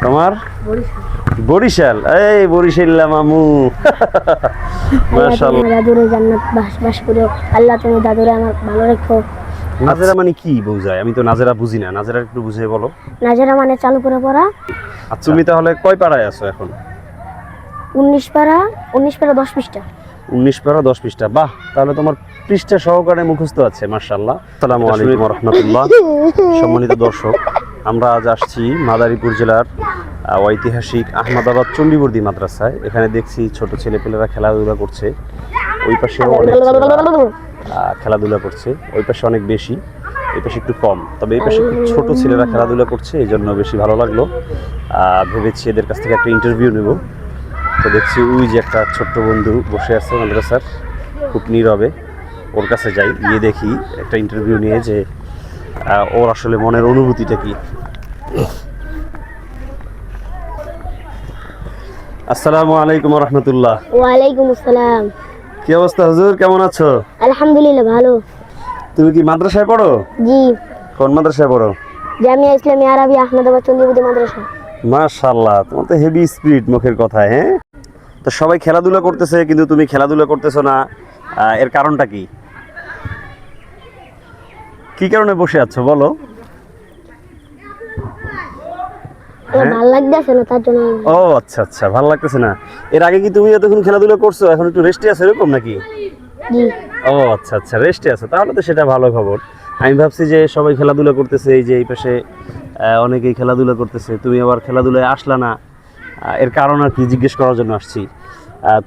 তোমার বরিশাল। এই বরিশাল্লা মামু। মাশাআল্লাহ। দাদুরে জান্নাত বাস করো আল্লাহ, তুমি দাদুরে আমার ভালো রেখো। নাজেরা মানে কি বোঝায়? আমি তো নাজেরা বুঝি না, নাজেরা একটু বুঝিয়ে বলো। নাজেরা মানে চালু করে পড়া। আচ্ছা, তুমি তাহলে কয় পাড়ায় আছো এখন? 19 পারা 10 পৃষ্ঠা। 19 পারা 10 পৃষ্ঠা। বাহ, তাহলে তোমার পৃষ্ঠা সহকারে মুখস্থ আছে। মাশাআল্লাহ। আসসালামু আলাইকুম ওয়া রাহমাতুল্লাহ। সম্মানিত দর্শক, আমরা আজ আসছি মাদারীপুর জেলার ঐতিহাসিক আহমদাবাদ চণ্ডীবর্দী মাদ্রাসায়। এখানে দেখছি ছোট ছেলেপেলেরা খেলাধুলা করছে। ওই পাশে অনেক খেলাধুলা করছে, ওই পাশে অনেক বেশি, এই পাশে একটু কম। তবে এই পাশে খুব ছোট ছেলেরা খেলাধুলা করছে, এই জন্য বেশি ভালো লাগলো। ভেবেছি এদের কাছ থেকে একটা ইন্টারভিউ নেব। তো দেখছি ওই যে একটা ছোট্ট বন্ধু বসে আছে মাদ্রাসার, খুব নীরবে। ওর কাছে যাই, গিয়ে দেখি একটা ইন্টারভিউ নিয়ে যে ওর আসলে মনের অনুভূতিটা কি। আসসালামু আলাইকুম ওয়া রাহমাতুল্লাহ। ওয়ালাইকুম আসসালাম। কি অবস্থা হুজুর, কেমন আছো? আলহামদুলিল্লাহ ভালো। তুমি কি মাদ্রাসায় পড়ো? জি। কোন মাদ্রাসায় পড়ো? জামিয়া ইসলামিয়া আরবি আহমদাবাদ চণ্ডীবর্দী মাদ্রাসা। মাশাআল্লাহ, তোমার তো হেভি স্পিরিট মুখের কথায়। হ্যাঁ, তো সবাই খেলাধুলা করতেছে কিন্তু তুমি খেলাধুলা করতেছো না, এর কারণটা কি? কি কারণে বসে আছো বলো? ভালো লাগতেছে না তার জন্য। ও আচ্ছা আচ্ছা, ভালো লাগতেছে না। এর আগে কি তুমি এতক্ষণ খেলাধুলা করছো, এখন একটু রেস্টে আছো এরকম নাকি? জি। ও আচ্ছা আচ্ছা, রেস্টে আছো, তাহলে তো সেটা ভালো খবর। আমি ভাবছি যে সবাই খেলাধুলা করতেছে, এই যে এই পাশে অনেকেই খেলাধুলা করতেছে, তুমি আবার খেলাধুলায় আসলা না, এর কারণ আর কি জিজ্ঞেস করার জন্য আসছি।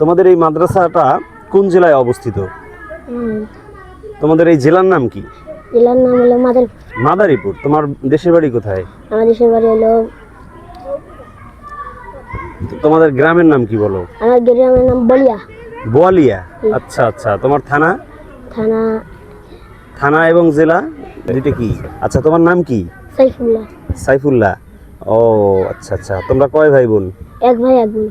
তোমাদের এই মাদ্রাসাটা কোন জেলায় অবস্থিত? তোমাদের এই জেলার নাম কি? জেলার নাম হলো মাদারীপুর। মাদারীপুর। তোমার দেশের বাড়ি কোথায়? আমার দেশের বাড়ি হলো। তোমাদের গ্রামের নাম কি বলো? আমার গ্রামের নাম বলিয়া। বোয়ালিয়া। আচ্ছা আচ্ছা, তোমার থানা? থানা থানা এবং জেলা দুইটা কি? আচ্ছা, তোমার নাম কি? সাইফুল্লাহ। সাইফুল্লাহ। ও আচ্ছা আচ্ছা, তোমরা কয় ভাই বোন? এক ভাই এক বোন।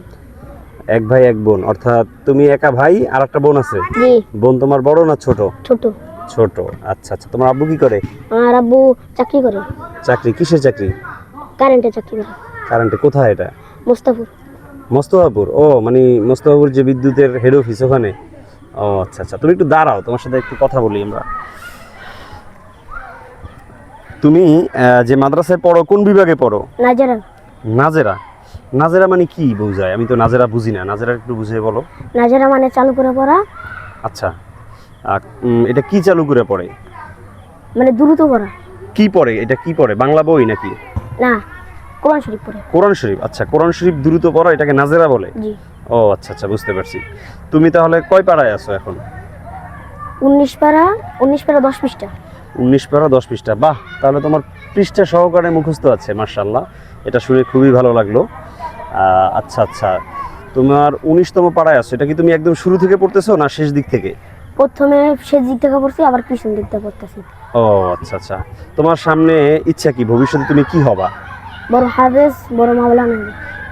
এক ভাই এক বোন, অর্থাৎ তুমি একা ভাই আর একটা বোন আছে? জি। বোন তোমার বড় না ছোট? ছোট। ছোট। আচ্ছা আচ্ছা, তোমার আব্বু কি করে? আমার আব্বু চাকরি করে। চাকরি? কিসের চাকরি? কারেন্টে চাকরি করে। কারেন্টে? কোথায় এটা? মোস্তাফুর। মোস্তফাপুর। ও মানে মোস্তফাপুর যে বিদ্যুতের হেড অফিস ওখানে? ও আচ্ছা আচ্ছা, তুমি একটু দাঁড়াও, তোমার সাথে একটু কথা বলি আমরা। তুমি যে মাদ্রাসায় পড়ো কোন বিভাগে পড়ো? নাজেরা। নাজেরা। নাজেরা মানে কি বোঝায়? আমি তো নাজেরা বুঝি না, নাজেরা একটু বুঝিয়ে বলো। নাজেরা মানে চালু করে পড়া। আচ্ছা, এটা কি চালু করে পড়ে? মানে দ্রুত পড়া। কি পড়ে এটা? কি পড়ে? বাংলা বই নাকি? না, কোরআন শরীফ পড়ে। কোরআন শরীফ। আচ্ছা, কোরআন শরীফ দ্রুত পড়া, এটাকে নাজেরা বলে? জি। ও আচ্ছা আচ্ছা, বুঝতে পারছি। তুমি তাহলে কয় পাড়ায় আছো এখন? 19 পারা 10 পৃষ্ঠা। 19 পারা 10 পৃষ্ঠা। বাহ, তাহলে তোমার পৃষ্ঠা সহকারে মুখস্থ আছে। মাশাআল্লাহ, এটা শুনে খুবই ভালো লাগলো। আচ্ছা আচ্ছা, তোমার 19তম পাড়ায় আছো, এটা কি তুমি একদম শুরু থেকে পড়তেছো না শেষ দিক থেকে? প্রথমে শেষ দিক থেকে পড়ছি, আবার পিছন দিক থেকে পড়তেছি। ও আচ্ছা আচ্ছা, তোমার সামনে ইচ্ছা কি, ভবিষ্যতে তুমি কি হবা? বড় হাফেজ, বড় মাওলানা।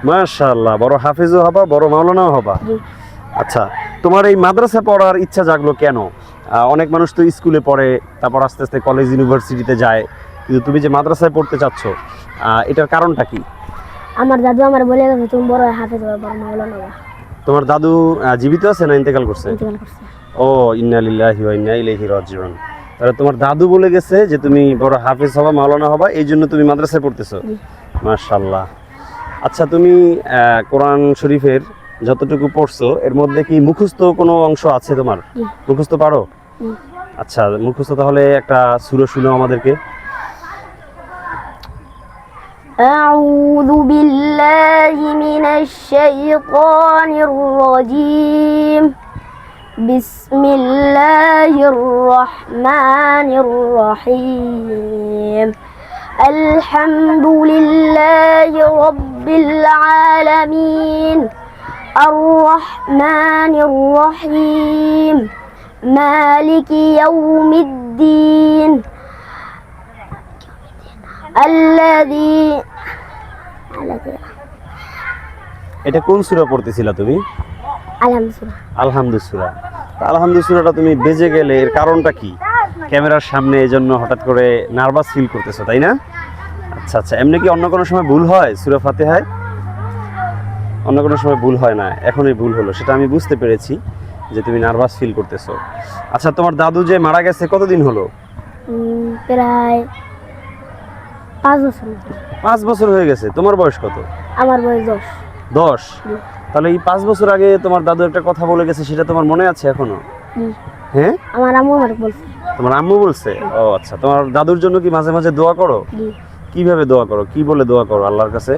মাশাআল্লাহ, বড় হাফেজও হবা, বড় মাওলানাও হবা। জি। আচ্ছা, তোমার এই মাদ্রাসা পড়ার ইচ্ছা জাগলো কেন? অনেক মানুষ তো স্কুলে পড়ে, তারপর আস্তে আস্তে কলেজ ইউনিভার্সিটিতে যায়, কিন্তু তুমি যে মাদ্রাসায় পড়তে চাচ্ছ, এটার কারণটা কি? আমার দাদু আমার বলে গেছে তুমি বড় হাফেজ হবে, বড় মাওলানা হবে। তোমার দাদু জীবিত আছে না ইন্তেকাল করছে? ইন্তেকাল করছে। ও, ইন্না লিল্লাহি ওয়া ইন্না ইলাইহি রাজিউন। তাহলে তোমার দাদু বলে গেছে যে তুমি বড় হাফেজ হবা, মাওলানা হবা, এই জন্য তুমি মাদ্রাসায় পড়তেছো। মাশাআল্লাহ। আচ্ছা, তুমি কোরআন শরীফের যতটুকু পড়ছো এর মধ্যে কি মুখস্থ কোনো অংশ আছে তোমার? মুখস্থ পারো? আচ্ছা, মুখস্থ তাহলে একটা সূরা শোনাও আমাদেরকে। আউযু বিল্লাহি মিনাশ শাইতানির রাজীম। বিসমিল্লাহির রহমানির রহিম। আলহামদুলিল্লাহি রাব্বিল আলামিন। আর-রহমানির রহিম। মালিকি ইয়াউমিদ্দিন। এটা কোন সূরা পড়তেছিলা তুমি? আলহামদুলিল্লাহ। আলহামদুলিল্লাহ। আলহামদুলিল্লাহটা তুমি বেজে গেলে এর কারণটা কি? ক্যামেরার সামনে, এই জন্য হঠাৎ করে নার্ভাস ফিল করতেছো, তাই না? আচ্ছা আচ্ছা, এমনি কি অন্য কোনো সময় ভুল হয় সূরা ফাতিহায়? অন্য কোনো সময় ভুল হয় না, এখনই ভুল হলো, সেটা আমি বুঝতে পেরেছি যে তুমি নার্ভাস ফিল করতেছো। আচ্ছা, তোমার দাদু যে মারা গেছে কতদিন হলো? প্রায় 5 বছর মতো। 5 বছর হয়ে গেছে। তোমার বয়স কত? আমার বয়স 10। 10? তাহলে এই 5 বছর আগে তোমার দাদু একটা কথা বলে গেছে, সেটা তোমার মনে আছে এখনো? জি, হ্যাঁ, আমার আম্মু আমাকে বলছে। তোমার আম্মু বলছে? ও আচ্ছা, তোমার দাদুর জন্য কি মাঝে মাঝে দোয়া করো? জি, কিভাবে দোয়া করো? কি বলে দোয়া করো আল্লাহর কাছে?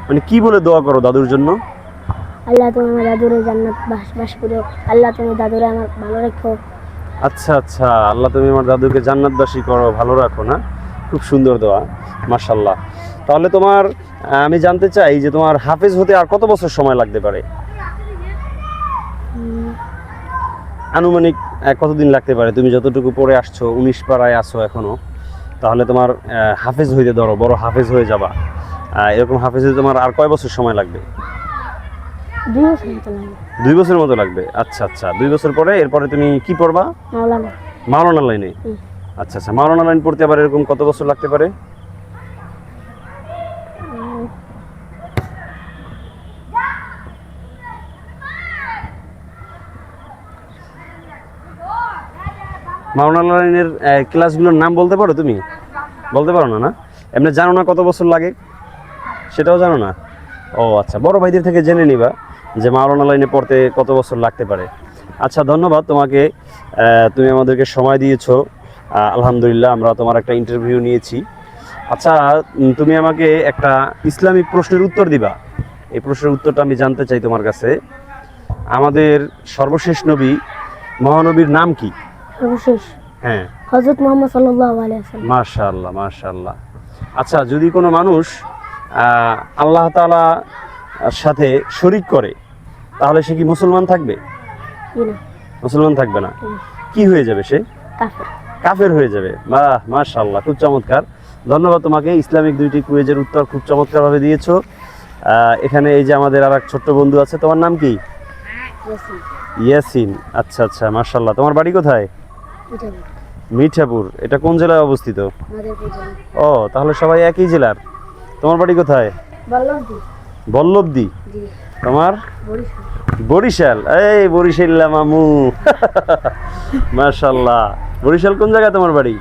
মানে কি বলে দোয়া করো দাদুর জন্য? আল্লাহ তুমি আমার দাদুরে জান্নাত বাস করো, আল্লাহ তুমি দাদুরে আমার ভালো রেখো। আচ্ছা আচ্ছা, আল্লাহ তুমি আমার দাদুকে জান্নাতবাসী করো, ভালো রাখো না? খুব সুন্দর দোয়া, মাশাআল্লাহ। তাহলে তোমার আমি জানতে চাই যে তোমার হাফেজ হতে আর কত বছর সময় লাগতে পারে? আনুমানিক কতদিন লাগতে পারে? তুমি যতটুকু পড়ে আসছো, 19 পাড়ায় আসছো এখনো, তাহলে তোমার হাফেজ হইতে ধরো, বড় হাফেজ হয়ে যাবা, এরকম হাফেজ হতে তোমার আর কয় বছর সময় লাগবে? 2 বছর মতো লাগে। 2 বছরের মতো লাগবে। আচ্ছা আচ্ছা, 2 বছর পরে এরপরে তুমি কি পড়বা? মাওলানা। মাওলানা লাইনে? আচ্ছা আচ্ছা, মাওলানা লাইন পড়তে আবার এরকম কত বছর লাগতে পারে? মাওলানা লাইনের ক্লাসগুলোর নাম বলতে পারো তুমি? বলতে পারো না? না, এমনি জানো না কত বছর লাগে? সেটাও জানো না? ও আচ্ছা, বড় ভাইদের থেকে জেনে নিবা যে মাওলানা লাইনে পড়তে কত বছর লাগতে পারে। আচ্ছা, ধন্যবাদ তোমাকে, তুমি আমাদেরকে সময় দিয়েছো। আলহামদুলিল্লাহ, আমরা তোমার একটা ইন্টারভিউ নিয়েছি। আচ্ছা, তুমি আমাকে একটা ইসলামিক প্রশ্নের উত্তর দিবা। এই প্রশ্নের উত্তরটা আমি জানতে চাই তোমার কাছে। আমাদের সর্বশেষ নবী, মহানবীর নাম কি? সর্বশেষ হ্যাঁ, হযরত মুহাম্মদ সাল্লাল্লাহু আলাইহি ওয়াসাল্লাম। মাশাআল্লাহ মাশাআল্লাহ। আচ্ছা, যদি কোনো মানুষ আল্লাহ তাআলার সাথে শরীক করে, তাহলে সে কি মুসলমান থাকবে? জি না, মুসলমান থাকবে না। কি হয়ে যাবে সে? কাফের। কাফের হয়ে যাবে। বাহ, মাশাআল্লাহ, খুব চমৎকার। ধন্যবাদ তোমাকে, ইসলামিক 2টি কুইজের উত্তর খুব চমৎকারভাবে দিয়েছো। এখানে এই যে আমাদের আর এক ছোট্ট বন্ধু আছে, তোমার নাম কি? ইয়াসিন। ইয়াসিন। আচ্ছা আচ্ছা, মাশাআল্লাহ। তোমার বাড়ি কোথায়? এটা মিঠাপুর। এটা কোন জেলায় অবস্থিত? মাদারীপুর জেলা। ও, তাহলে সবাই একই জেলার। তোমার বাড়ি কোথায়? বল্লভদি। বল্লভদি। জি, তোমার? বরিশাল। বরিশাল। এই বরিশাল্লা মামু। মাশাআল্লাহ। বরিশাল কোন জায়গায় তোমার বাড়ি?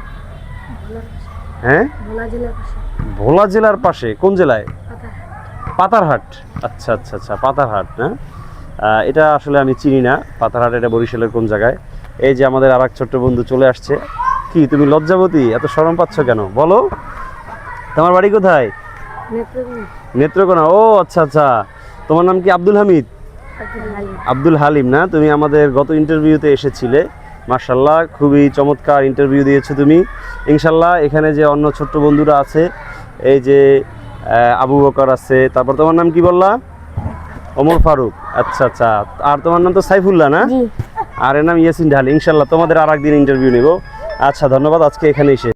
হ্যাঁ, ভোলা জেলার পাশে। ভোলা জেলার পাশে। কোন জেলায়? পাতা। পাতারহাট। আচ্ছা আচ্ছা আচ্ছা, পাতারহাট না? এটা আসলে আমি চিনি না, পাতারহাট এটা বরিশালের কোন জায়গায়। এই যে আমাদের আর এক ছোট্ট বন্ধু চলে আসছে। কি তুমি লজ্জাবতী? এত শরম পাচ্ছ কেন? বলো, তোমার বাড়ি কোথায়? নেত্রকোনা। নেত্রকোনা। ও আচ্ছা আচ্ছা, তোমার নাম কি? আব্দুল হামিদ। আব্দুল হালিম। আব্দুল হালিম না? তুমি আমাদের গত ইন্টারভিউতে এসেছিলে, মাশাআল্লাহ, খুবই চমৎকার ইন্টারভিউ দিয়েছো তুমি। ইনশাআল্লাহ এখানে যে অন্য ছোট্ট বন্ধুরা আছে, এই যে আবু বকর আছে, তারপর তোমার নাম কি বললা? ওমর ফারুক। আচ্ছা আচ্ছা, আর তোমার নাম তো সাইফুল্লাহ না? জি। আর এর নাম ইয়াসিন ঢালি। ইনশাআল্লাহ তোমাদের আর একদিন ইন্টারভিউ নেব। আচ্ছা, ধন্যবাদ, আজকে এখানেই শেষ।